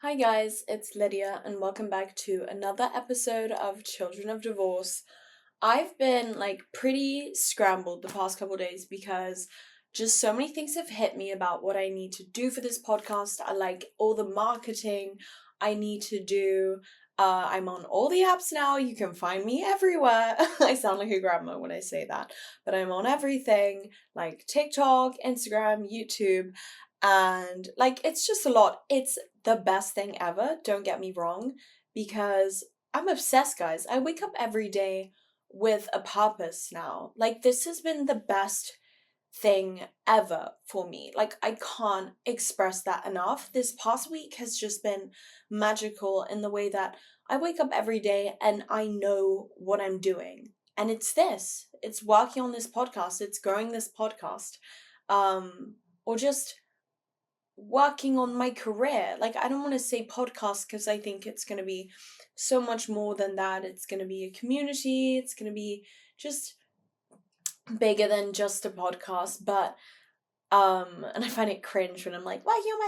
Hi guys, it's Lydia and welcome back to another episode of Children of Divorce. I've been pretty scrambled the past couple days because just so many things have hit me about what I need to do for this podcast. I like all the marketing I need to do. I'm on all the apps now. You can find me everywhere. I sound like a grandma when I say that, but I'm on everything like TikTok, Instagram, YouTube, and it's just a lot. It's the best thing ever, don't get me wrong, because I'm obsessed, guys. I wake up every day with a purpose now. This has been the best thing ever for me. I can't express that enough. This past week has just been magical in the way that I wake up every day and I know what I'm doing. And it's working on this podcast, it's growing this podcast, or just working on my career. I don't want to say podcast because I think it's going to be so much more than that. It's going to be a community, it's going to be just bigger than just a podcast. But and I find it cringe when I'm like working on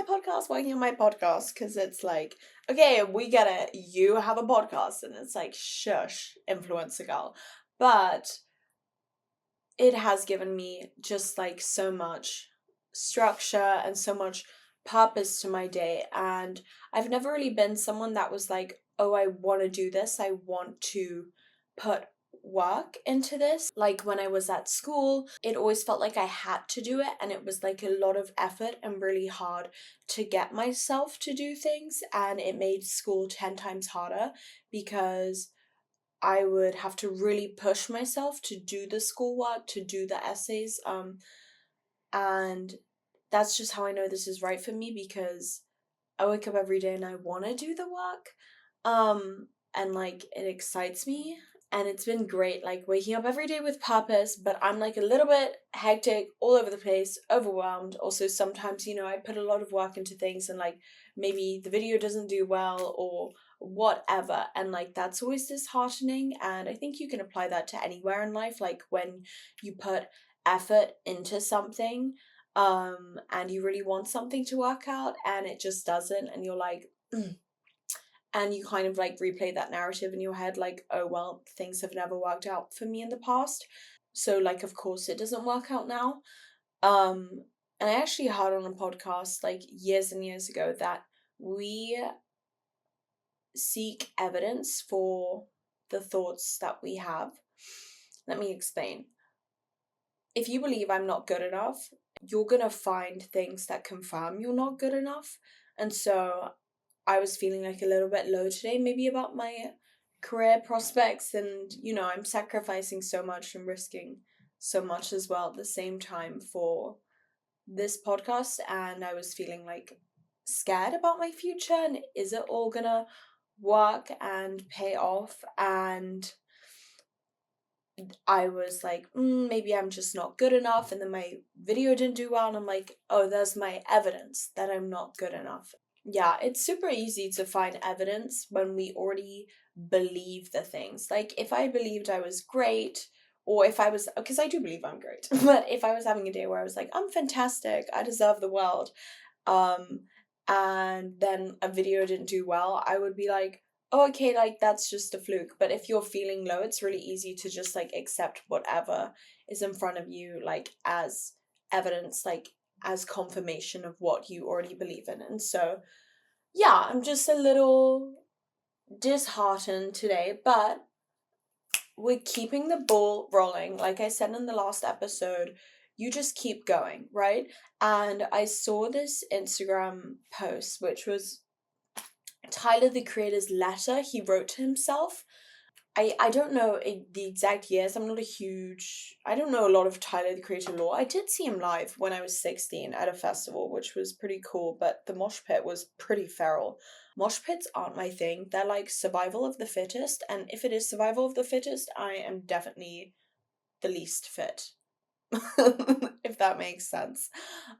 my podcast, because it's like, okay, we get it, you have a podcast, and it's like, shush, influencer girl. But it has given me just so much structure and so much purpose to my day. And I've never really been someone that was like, oh, I want to do this, I want to put work into this. When I was at school, it always felt like I had to do it, and it was like a lot of effort and really hard to get myself to do things, and it made school 10 times harder because I would have to really push myself to do the schoolwork, to do the essays, and that's just how I know this is right for me, because I wake up every day and I want to do the work, and it excites me, and it's been great, waking up every day with purpose. But I'm a little bit hectic, all over the place, overwhelmed. Also, sometimes, I put a lot of work into things, and maybe the video doesn't do well or whatever, and that's always disheartening. And I think you can apply that to anywhere in life, when you put effort into something, and you really want something to work out and it just doesn't, and you're like and you kind of replay that narrative in your head, oh well, things have never worked out for me in the past, so of course it doesn't work out now. And I actually heard on a podcast years and years ago that we seek evidence for the thoughts that we have. Let me explain. If you believe I'm not good enough, you're gonna find things that confirm you're not good enough. And so I was feeling a little bit low today, maybe about my career prospects, and I'm sacrificing so much and risking so much as well at the same time for this podcast, and I was feeling scared about my future, and is it all gonna work and pay off? And I was like, maybe I'm just not good enough. And then my video didn't do well. And I'm like, oh, there's my evidence that I'm not good enough. Yeah, it's super easy to find evidence when we already believe the things. If I believed I was great, or if I was, because I do believe I'm great, but if I was having a day where I was like, I'm fantastic, I deserve the world, um, and then a video didn't do well, I would be like, oh, okay, that's just a fluke. But if you're feeling low, it's really easy to just accept whatever is in front of you as evidence, as confirmation of what you already believe in. And so yeah, I'm just a little disheartened today, but we're keeping the ball rolling. Like I said in the last episode, you just keep going, right? And I saw this Instagram post, which was Tyler the Creator's letter he wrote to himself. I don't know the exact years. I don't know a lot of Tyler the Creator lore. I did see him live when I was 16 at a festival, which was pretty cool, but the mosh pit was pretty feral. Mosh pits aren't my thing. They're survival of the fittest, and if it is survival of the fittest, I am definitely the least fit. If that makes sense.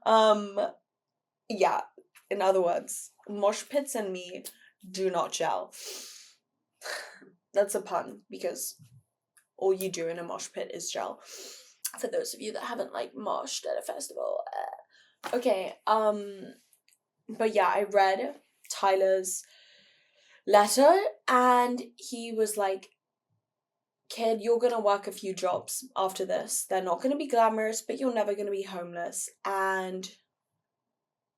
Yeah, in other words, mosh pits and me do not gel. That's a pun, because all you do in a mosh pit is gel. For those of you that haven't moshed at a festival. Okay, but yeah, I read Tyler's letter, and he was like, kid, you're gonna work a few jobs after this. They're not gonna be glamorous, but you're never gonna be homeless. And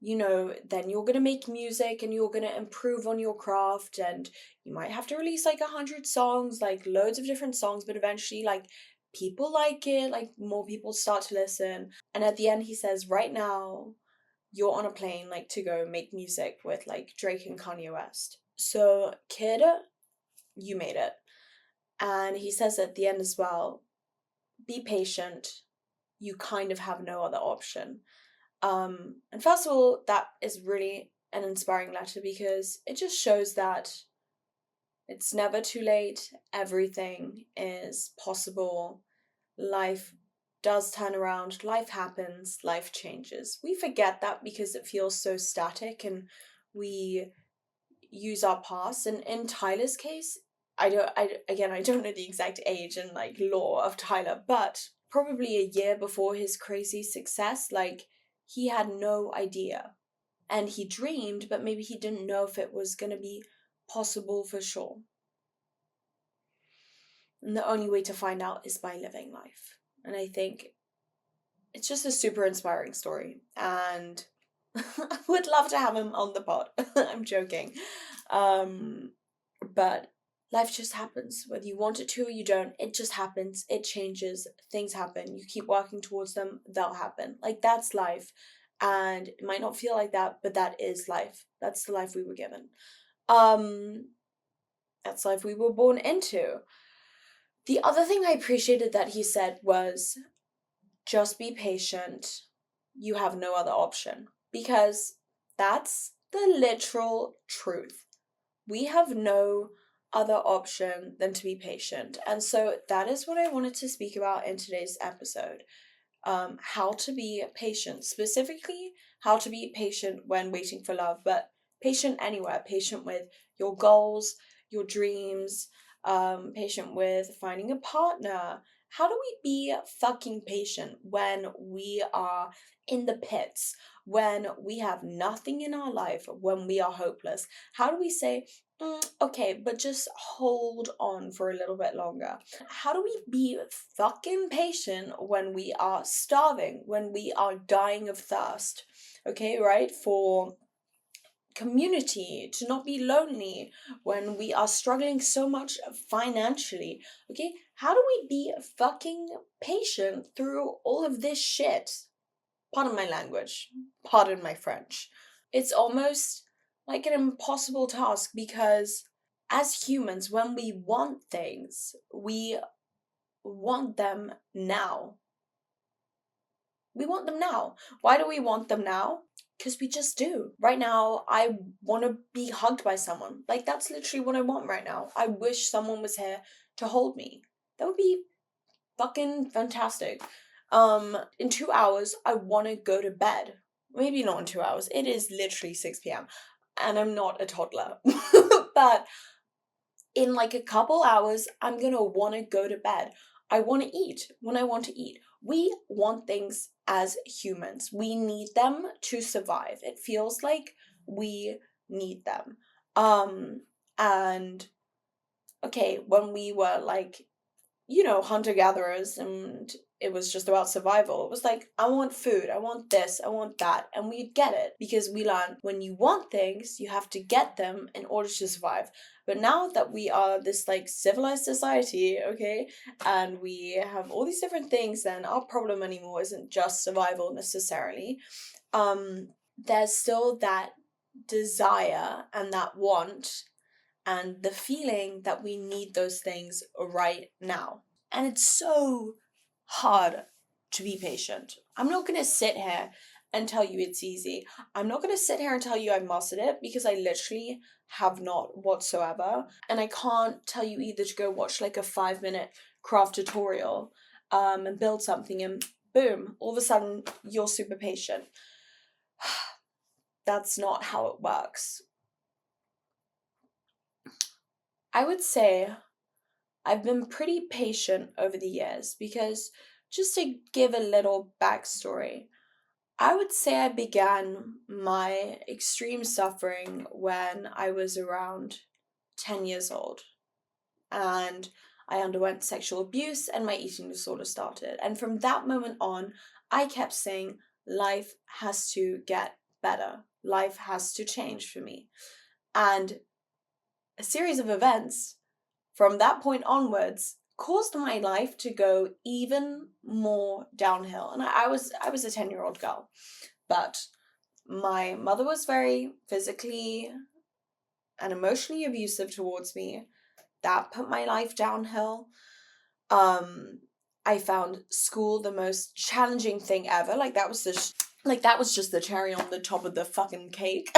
then you're gonna make music and you're gonna improve on your craft, and you might have to release like 100 songs, like loads of different songs, but eventually, like, people like it, like more people start to listen. And at the end, he says, right now, you're on a plane, like, to go make music with like Drake and Kanye West. So, kid, you made it. And he says at the end as well, be patient. You kind of have no other option. And first of all, that is really an inspiring letter because it just shows that it's never too late. Everything is possible. Life does turn around. Life happens. Life changes. We forget that because it feels so static and we use our past. And in Tyler's case, I don't know the exact age and like lore of Tyler, but probably a year before his crazy success, like, he had no idea. And he dreamed, but maybe he didn't know if it was gonna be possible for sure. And the only way to find out is by living life. And I think it's just a super inspiring story. And I would love to have him on the pod. I'm joking. But life just happens. Whether you want it to or you don't, it just happens. It changes. Things happen. You keep working towards them, they'll happen. Like, that's life. And it might not feel like that, but that is life. That's the life we were given. That's life we were born into. The other thing I appreciated that he said was, just be patient. You have no other option. Because that's the literal truth. We have no other option than to be patient. And so that is what I wanted to speak about in today's episode. How to be patient. Specifically, how to be patient when waiting for love, but patient anywhere. Patient with your goals, your dreams, patient with finding a partner. How do we be fucking patient when we are in the pits, when we have nothing in our life, when we are hopeless? How do we say, okay, but just hold on for a little bit longer? How do we be fucking patient when we are starving, when we are dying of thirst? Okay, right? For community, to not be lonely, when we are struggling so much financially. Okay, how do we be fucking patient through all of this shit? Pardon my language, pardon my French. It's almost like an impossible task because as humans, when we want things, we want them now. We want them now. Why do we want them now? Because we just do. Right now, I want to be hugged by someone. Like, that's literally what I want right now. I wish someone was here to hold me. That would be fucking fantastic. In 2 hours, I want to go to bed. Maybe not in 2 hours. It is literally 6 p.m. and I'm not a toddler. But in like a couple hours, I'm gonna want to go to bed. I want to eat when I want to eat. We want things as humans. We need them to survive. It feels like we need them. And okay, when we were like, hunter-gatherers and it was just about survival, it was like, I want food, I want this, I want that, and we'd get it because we learned when you want things, you have to get them in order to survive. But now that we are this like civilized society, okay, and we have all these different things, then our problem anymore isn't just survival necessarily. There's still that desire and that want and the feeling that we need those things right now. And it's so hard to be patient. I'm not going to sit here and tell you it's easy. I'm not going to sit here and tell you I mastered it because I literally have not whatsoever. And I can't tell you either to go watch like a 5-minute craft tutorial and build something and boom, all of a sudden you're super patient. That's not how it works. I would say I've been pretty patient over the years because, just to give a little backstory, I would say I began my extreme suffering when I was around 10 years old. And I underwent sexual abuse and my eating disorder started. And from that moment on, I kept saying, life has to get better. Life has to change for me. And a series of events from that point onwards caused my life to go even more downhill. And I was a 10-year-old girl, but my mother was very physically and emotionally abusive towards me. That put my life downhill. Um, I found school the most challenging thing ever. That was just the cherry on the top of the fucking cake.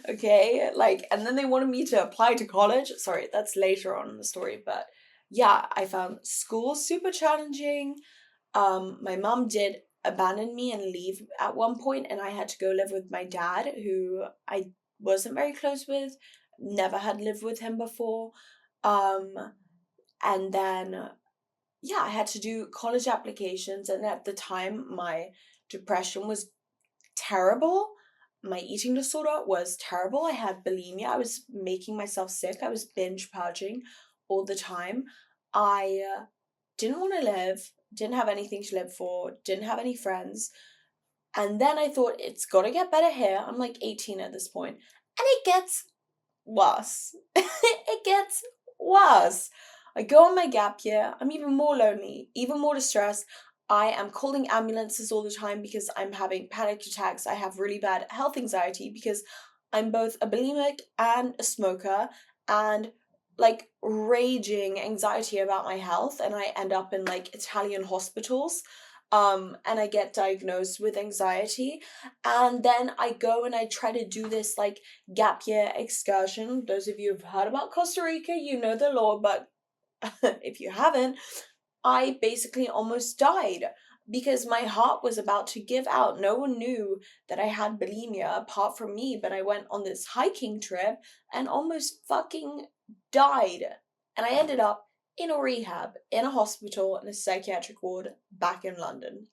Okay, and then they wanted me to apply to college. Sorry, that's later on in the story, but yeah, I found school super challenging. My mom did abandon me and leave at one point, and I had to go live with my dad, who I wasn't very close with, never had lived with him before. Um, and then, yeah, I had to do college applications, and at the time, my depression was terrible. My eating disorder was terrible. I had bulimia. I was making myself sick. I was binge purging all the time. I didn't want to live, didn't have anything to live for, didn't have any friends. And then I thought, it's got to get better here. I'm like 18 at this point. And it gets worse. It gets worse. I go on my gap year. I'm even more lonely, even more distressed. I am calling ambulances all the time because I'm having panic attacks. I have really bad health anxiety because I'm both a bulimic and a smoker, and raging anxiety about my health, and I end up in Italian hospitals. And I get diagnosed with anxiety, and then I go and I try to do this gap year excursion. Those of you who've heard about Costa Rica, you know the law, but if you haven't, I basically almost died because my heart was about to give out. No one knew that I had bulimia apart from me, but I went on this hiking trip and almost fucking died. And I ended up in a rehab, in a hospital, in a psychiatric ward back in London.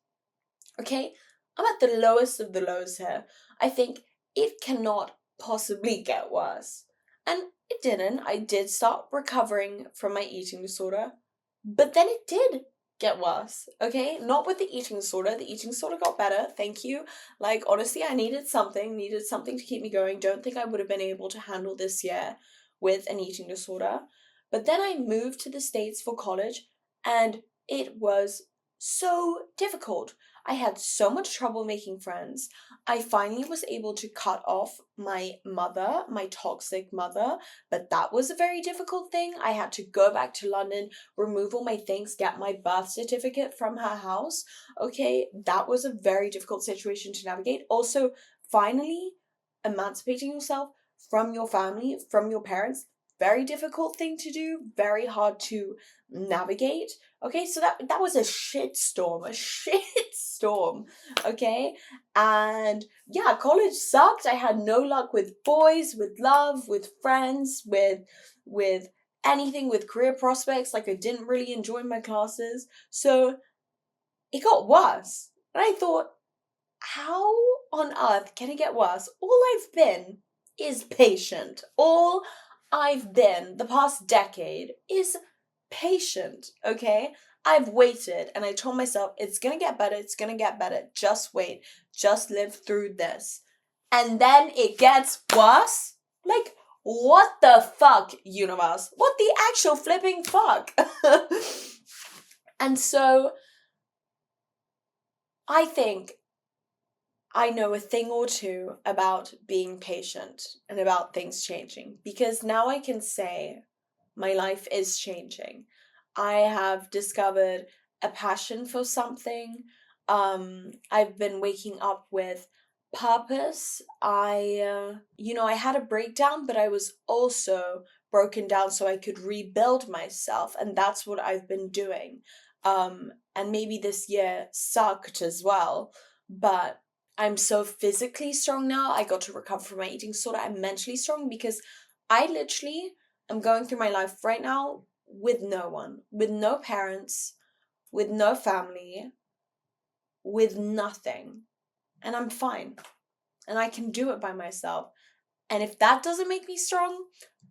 Okay? I'm at the lowest of the lows here. I think it cannot possibly get worse. And it didn't. I did start recovering from my eating disorder, but then it did get worse, okay? Not with the eating disorder. The eating disorder got better, thank you. Honestly, I needed something to keep me going. Don't think I would have been able to handle this year with an eating disorder. But then I moved to the States for college, and it was so difficult. I had so much trouble making friends. I finally was able to cut off my mother, my toxic mother, but that was a very difficult thing. I had to go back to London, remove all my things, get my birth certificate from her house. Okay, that was a very difficult situation to navigate. Also, finally emancipating yourself from your family, from your parents, very difficult thing to do, very hard to navigate. Okay, so that was a shit storm, okay? And yeah, college sucked. I had no luck with boys, with love, with friends, with anything, with career prospects. I didn't really enjoy my classes. So it got worse. And I thought, how on earth can it get worse? All I've been is patient. All I've been the past decade is patient, okay? I've waited and I told myself it's gonna get better, it's gonna get better. Just wait, just live through this. And then it gets worse? What the fuck, universe? What the actual flipping fuck? And so I think I know a thing or two about being patient and about things changing, because now I can say my life is changing. I have discovered a passion for something. I've been waking up with purpose. I had a breakdown, but I was also broken down so I could rebuild myself, and that's what I've been doing. And maybe this year sucked as well, but I'm so physically strong now. I got to recover from my eating disorder. I'm mentally strong because I literally am going through my life right now with no one, with no parents, with no family, with nothing. and I'm fine. And I can do it by myself. And if that doesn't make me strong,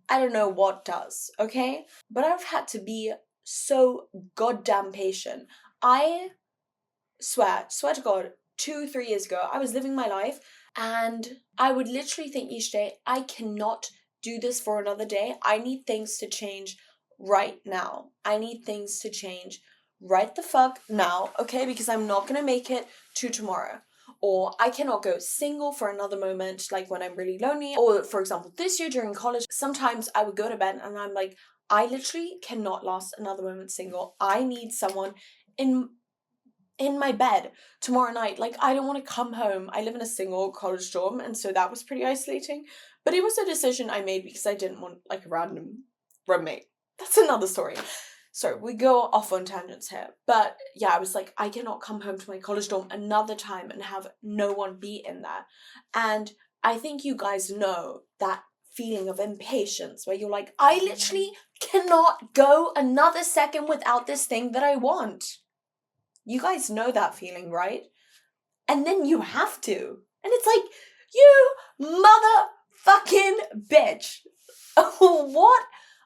I don't know what does, okay? But I've had to be so goddamn patient. I swear to God, 2-3 years ago, I was living my life and I would literally think each day, I cannot do this for another day. I need things to change right now. I need things to change right the fuck now, okay? Because I'm not gonna make it to tomorrow. Or I cannot go single for another moment, like when I'm really lonely. Or, for example, this year during college, sometimes I would go to bed and I'm like, I literally cannot last another moment single. I need someone in my bed tomorrow night. Like, I don't want to come home. I live in a single college dorm, and so that was pretty isolating. But it was a decision I made because I didn't want like a random roommate. That's another story. So we go off on tangents here. But yeah, I was like, I cannot come home to my college dorm another time and have no one be in there. And I think you guys know that feeling of impatience where you're like, I literally cannot go another second without this thing that I want. You guys know that feeling, right? And then you have to. And it's like, you motherfucking bitch. What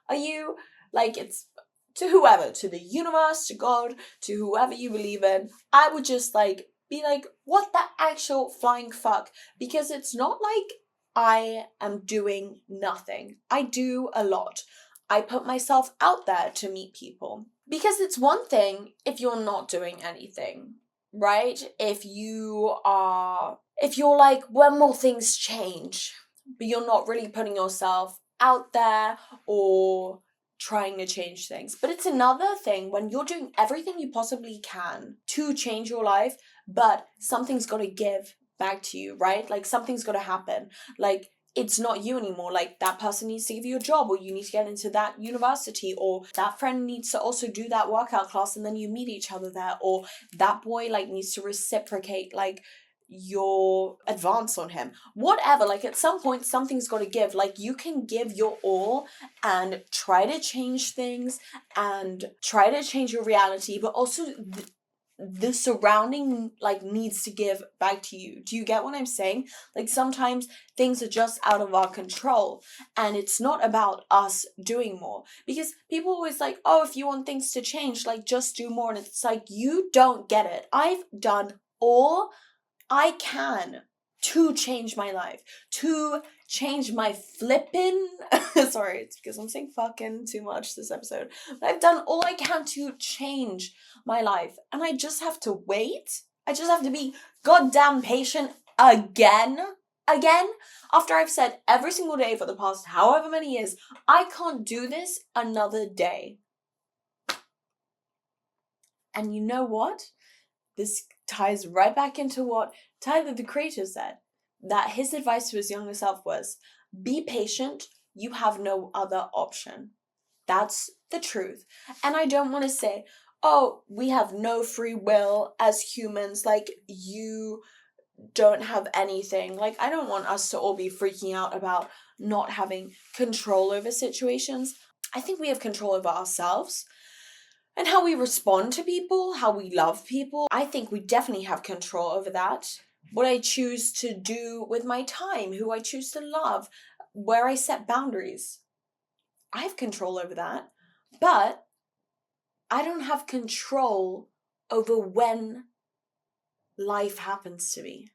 are you, like, it's to whoever, to the universe, to God, to whoever you believe in, I would just like be like, what the actual flying fuck? Because it's not like I am doing nothing. I do a lot. I put myself out there to meet people. Because it's one thing if you're not doing anything, right? If you're like, when will things change? But you're not really putting yourself out there or trying to change things. But it's another thing when you're doing everything you possibly can to change your life, but something's got to give back to you, right? Like, something's got to happen. Like, it's not you anymore. Like, that person needs to give you a job, or you need to get into that university, or that friend needs to also do that workout class and then you meet each other there, or that boy like needs to reciprocate like your advance on him. Whatever, like at some point something's got to give. Like, you can give your all and try to change things and try to change your reality, but also the surrounding like needs to give back to you. Do you get what I'm saying? Like, sometimes things are just out of our control, and it's not about us doing more, because people always like, oh, if you want things to change, like, just do more. And it's like, you don't get it. I've done all I can to change my life, to change my flippin' sorry, it's because I'm saying fucking too much this episode, but I've done all I can to change my life, and I just have to wait. I just have to be goddamn patient again, after I've said every single day for the past however many years, I can't do this another day. And you know what? This ties right back into what Tyler, the Creator, said. That his advice to his younger self was, be patient, you have no other option. That's the truth. And I don't want to say, oh, we have no free will as humans, like, you don't have anything. Like, I don't want us to all be freaking out about not having control over situations. I think we have control over ourselves and how we respond to people, how we love people. I think we definitely have control over that. What I choose to do with my time, who I choose to love, where I set boundaries. I have control over that. But I don't have control over when life happens to me.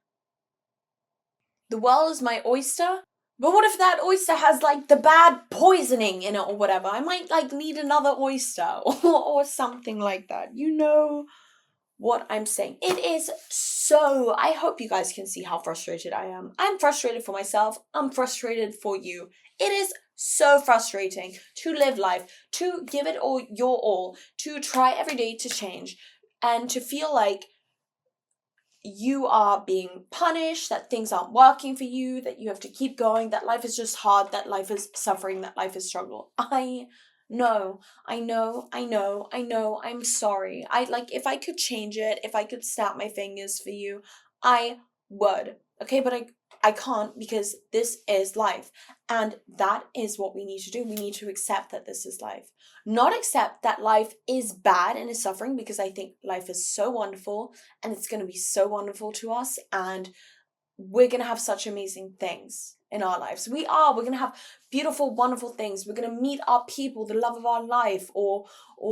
The world is my oyster. But what if that oyster has like the bad poisoning in it or whatever? I might like need another oyster or something like that. You know what I'm saying. It is so, I hope you guys can see how frustrated I am. I'm frustrated for myself. I'm frustrated for you. It is so frustrating to live life, to give it all your all, to try every day to change, and to feel like you are being punished, that things aren't working for you, that you have to keep going, that life is just hard, that life is suffering, that life is struggle. I know, I'm sorry. If I could change it, if I could snap my fingers for you, I would. Okay, but I can't because this is life. And that is what we need to do. We need to accept that this is life. Not accept that life is bad and is suffering, because I think life is so wonderful and it's going to be so wonderful to us. And we're going to have such amazing things in our lives. We're going to have beautiful, wonderful things. We're going to meet our people, the love of our life, or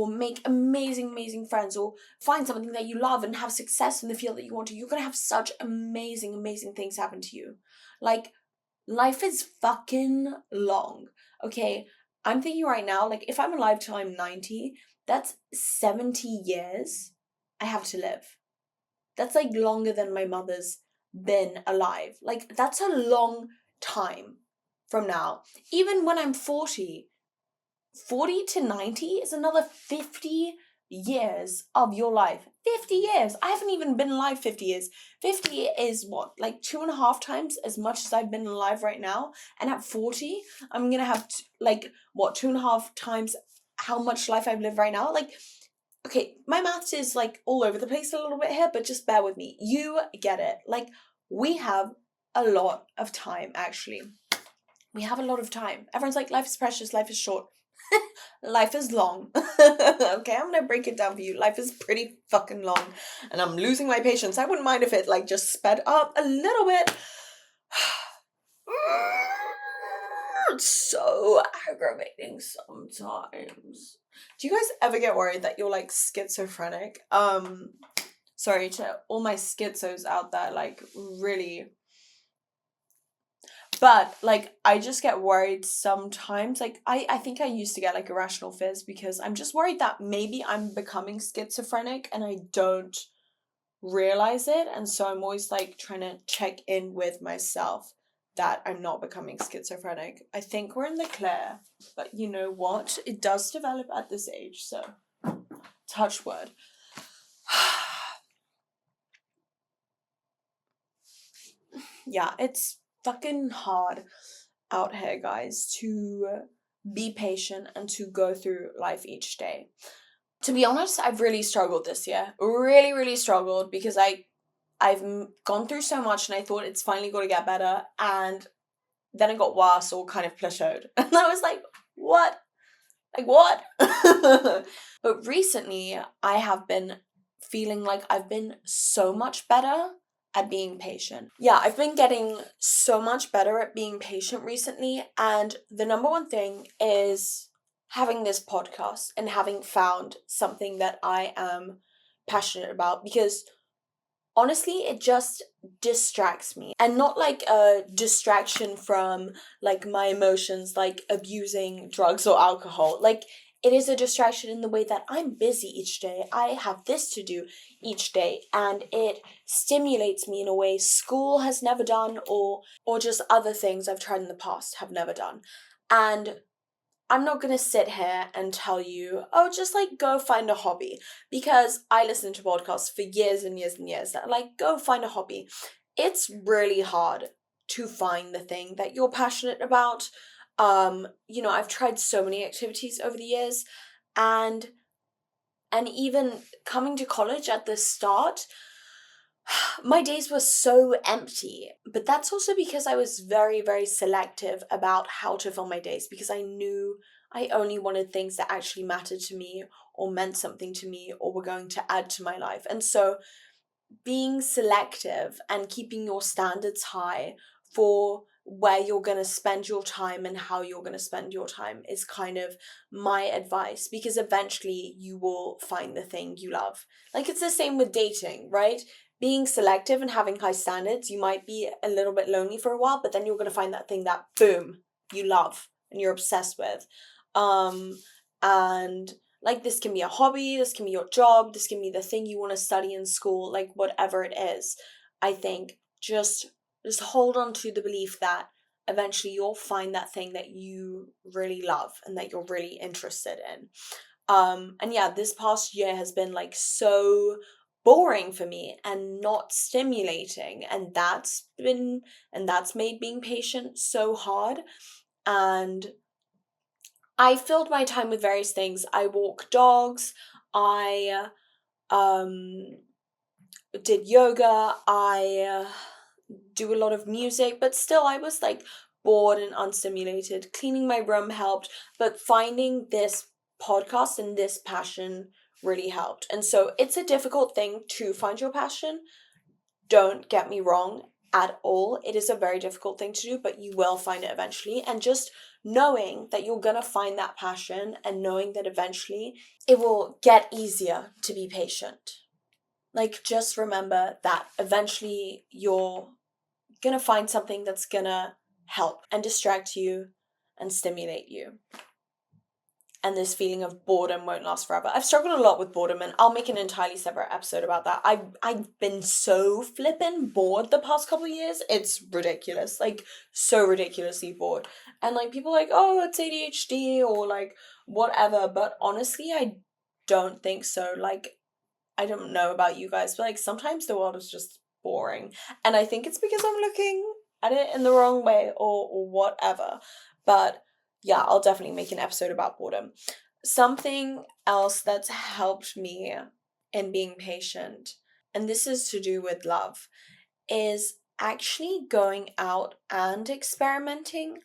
make amazing friends, or find something that you love and have success in the field that you want to. You're going to have such amazing things happen to you. Like, life is fucking long. Okay, I'm thinking right now, like, if I'm alive till I'm 90, that's 70 years I have to live. That's like longer than my mother's been alive. Like, that's a long time from now. Even when I'm 40 to 90 is another 50 years of your life. 50 years. I haven't even been alive 50 years. 50 is what, like 2.5 times as much as I've been alive right now. And at 40, I'm gonna have 2.5 times how much life I've lived right now. Like, okay, my maths is like all over the place a little bit here, but just bear with me. You get it. Like, we have a lot of time, actually. We have a lot of time. Everyone's like, life is precious, life is short. Life is long. Okay, I'm gonna break it down for you. Life is pretty fucking long. And I'm losing my patience. I wouldn't mind if it like just sped up a little bit. It's so aggravating sometimes. Do you guys ever get worried that you're like schizophrenic? Sorry to all my schizos out there, like, really. But like, I just get worried sometimes. Like, I think I used to get like irrational fears because I'm just worried that maybe I'm becoming schizophrenic and I don't realize it. And so I'm always like trying to check in with myself that I'm not becoming schizophrenic. I think we're in the clear, but you know what? It does develop at this age, so touch wood. Yeah, it's fucking hard out here, guys, to be patient and to go through life each day. To be honest, I've really struggled this year. Really struggled because I've gone through so much and I thought it's finally got to get better, and then it got worse or kind of plateaued. And I was like, what? Like, what? But recently, I have been feeling like I've been so much better at being patient. Yeah, I've been getting so much better at being patient recently. And the number one thing is having this podcast and having found something that I am passionate about, because honestly, it just distracts me. And not like a distraction from like my emotions, like abusing drugs or alcohol. Like, it is a distraction in the way that I'm busy each day. I have this to do each day, and it stimulates me in a way school has never done, or just other things I've tried in the past have never done. And I'm not going to sit here and tell you, oh, just like go find a hobby, because I listened to podcasts for years and years that like, go find a hobby. It's really hard to find the thing that you're passionate about. I've tried so many activities over the years, and even coming to college at the start, my days were so empty. But that's also because I was very selective about how to fill my days, because I knew I only wanted things that actually mattered to me or meant something to me or were going to add to my life. And so being selective and keeping your standards high for where you're going to spend your time and how you're going to spend your time is kind of my advice, because eventually you will find the thing you love. Like, it's the same with dating, right? Being selective and having high standards, you might be a little bit lonely for a while, but then you're going to find that thing that, boom, you love and you're obsessed with. And like, this can be a hobby, this can be your job, this can be the thing you want to study in school, like whatever it is. I think just hold on to the belief that eventually you'll find that thing that you really love and that you're really interested in. And yeah, this past year has been like so boring for me and not stimulating, and that's made being patient so hard. And I filled my time with various things. I walk dogs, I did yoga, I do a lot of music, but still I was like bored and unstimulated. Cleaning my room helped, but finding this podcast and this passion really helped. And so it's a difficult thing to find your passion. Don't get me wrong at all. It is a very difficult thing to do, but you will find it eventually. And just knowing that you're gonna find that passion and knowing that eventually it will get easier to be patient. Like, just remember that eventually you're gonna find something that's gonna help and distract you and stimulate you. And this feeling of boredom won't last forever. I've struggled a lot with boredom, and I'll make an entirely separate episode about that. I've been so flippin' bored the past couple of years. It's ridiculous. Like, so ridiculously bored. And like, people are like, oh, it's ADHD or like whatever. But honestly, I don't think so. Like, I don't know about you guys, but like sometimes the world is just boring. And I think it's because I'm looking at it in the wrong way or whatever. But yeah, I'll definitely make an episode about boredom. Something else that's helped me in being patient, and this is to do with love, is actually going out and experimenting.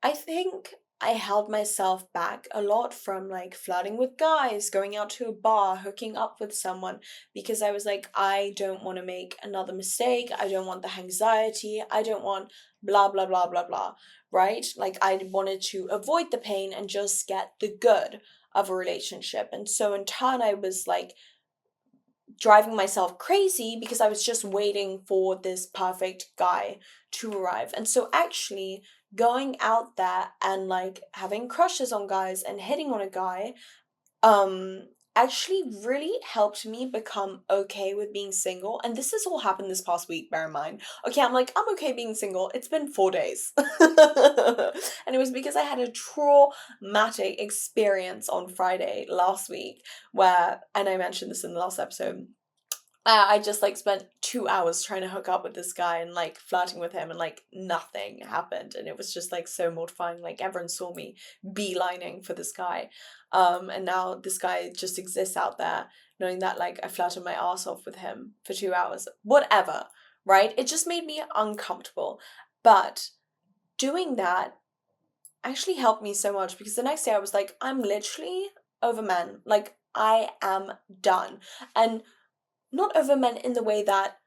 I think I held myself back a lot from like flirting with guys, going out to a bar, hooking up with someone, because I was like, I don't want to make another mistake. I don't want the anxiety. I don't want blah, blah, blah, blah, blah, right? Like, I wanted to avoid the pain and just get the good of a relationship. And so in turn, I was like, driving myself crazy because I was just waiting for this perfect guy to arrive. And so actually going out there and like having crushes on guys and hitting on a guy actually really helped me become okay with being single. And this has all happened this past week, bear in mind. Okay, I'm like, I'm okay being single. It's been 4 days. And it was because I had a traumatic experience on Friday last week where, and I mentioned this in the last episode, I just like spent 2 hours trying to hook up with this guy and like flirting with him, and like nothing happened, and it was just like so mortifying. Like, everyone saw me beelining for this guy, and now this guy just exists out there, knowing that like I flirted my ass off with him for 2 hours, whatever, right? It just made me uncomfortable, but doing that actually helped me so much because the next day I was like, I'm literally over men, like I am done. And not over men in the way that,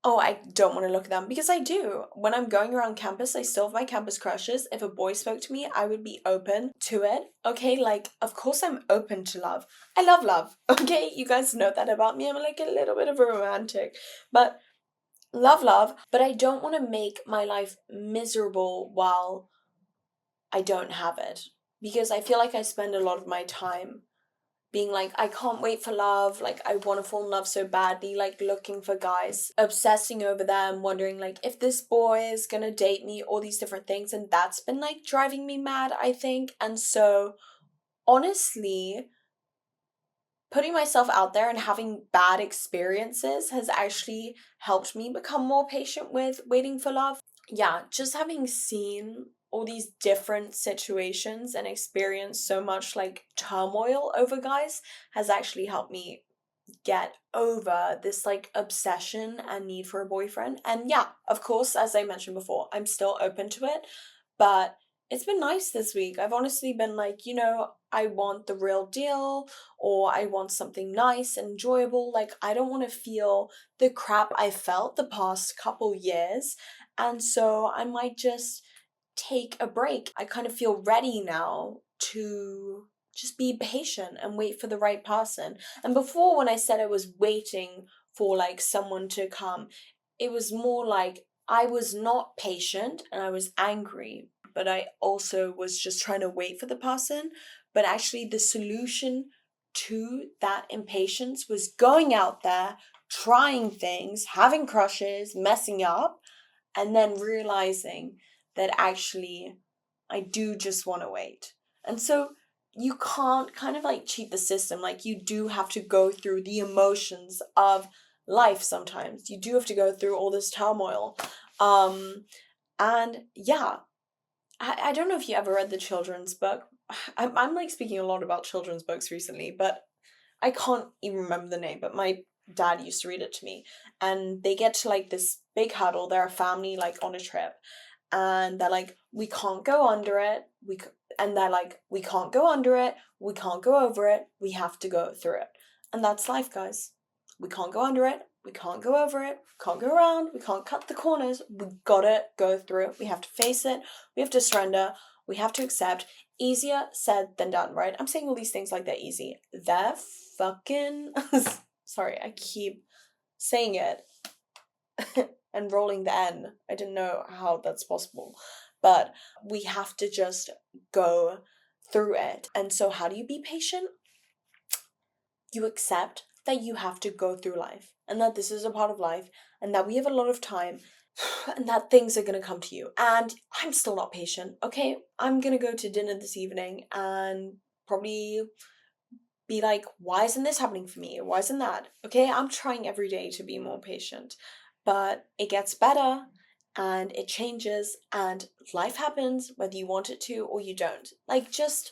oh, I don't want to look at them, because I do. When I'm going around campus, I still have my campus crushes. If a boy spoke to me, I would be open to it. Okay, like, of course I'm open to love. I love love. Okay, you guys know that about me. I'm like a little bit of a romantic. But love, but I don't want to make my life miserable while I don't have it. Because I feel like I spend a lot of my time being like, I can't wait for love, like I want to fall in love so badly, like looking for guys, obsessing over them, wondering like if this boy is gonna date me, all these different things, and that's been like driving me mad, I think. And so honestly, putting myself out there and having bad experiences has actually helped me become more patient with waiting for love. Yeah, just having seen all these different situations and experienced so much like turmoil over guys has actually helped me get over this like obsession and need for a boyfriend. And yeah, of course, as I mentioned before, I'm still open to it, but it's been nice this week. I've honestly been like, I want the real deal, or I want something nice and enjoyable. Like, I don't want to feel the crap I felt the past couple years. And so I might just take a break. I kind of feel ready now to just be patient and wait for the right person. And before, when I said I was waiting for like someone to come, it was more like I was not patient and I was angry, but I also was just trying to wait for the person. But actually, the solution to that impatience was going out there, trying things, having crushes, messing up, and then realizing that actually I do just want to wait. And so you can't kind of like cheat the system. Like, you do have to go through the emotions of life sometimes. You do have to go through all this turmoil. And yeah, I don't know if you ever read the children's book. I'm like speaking a lot about children's books recently, but I can't even remember the name, but my dad used to read it to me. And they get to like this big huddle. They're a family like on a trip, and they're like, we can't go under it. And they're like, we can't go under it. We can't go over it. We have to go through it. And that's life, guys. We can't go under it. We can't go over it. We can't go around. We can't cut the corners. We gotta go through it. We have to face it. We have to surrender. We have to accept. Easier said than done, right? I'm saying all these things like they're easy. They're fucking. Sorry, I keep saying it and rolling the N. I didn't know how that's possible. But we have to just go through it. And so, how do you be patient? You accept that you have to go through life and that this is a part of life and that we have a lot of time and that things are going to come to you. And I'm still not patient, okay? I'm going to go to dinner this evening and probably be like, why isn't this happening for me? Why isn't that? Okay, I'm trying every day to be more patient, but it gets better and it changes and life happens whether you want it to or you don't. Like, just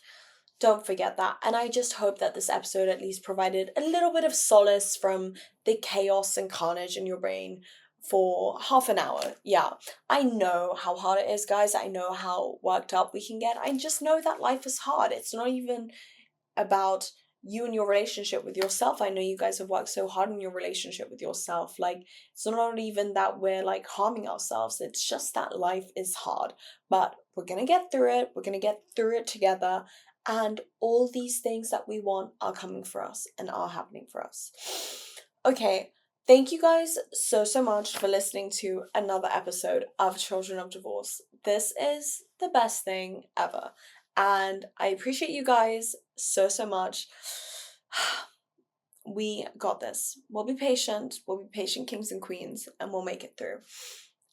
don't forget that. And I just hope that this episode at least provided a little bit of solace from the chaos and carnage in your brain for half an hour. Yeah, I know how hard it is, guys. I know how worked up we can get. I just know that life is hard. It's not even about you and your relationship with yourself. I know you guys have worked so hard in your relationship with yourself. Like, it's not even that we're like harming ourselves. It's just that life is hard. But we're gonna get through it. We're gonna get through it together. And all these things that we want are coming for us and are happening for us. Okay, thank you guys so much for listening to another episode of Children of Divorce. This is the best thing ever. And I appreciate you guys so much. We got this. We'll be patient. We'll be patient kings and queens, and we'll make it through.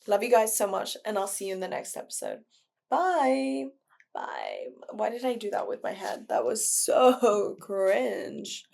Love you guys so much, and I'll see you in the next episode. Bye. Bye. Why did I do that with my head? That was so cringe.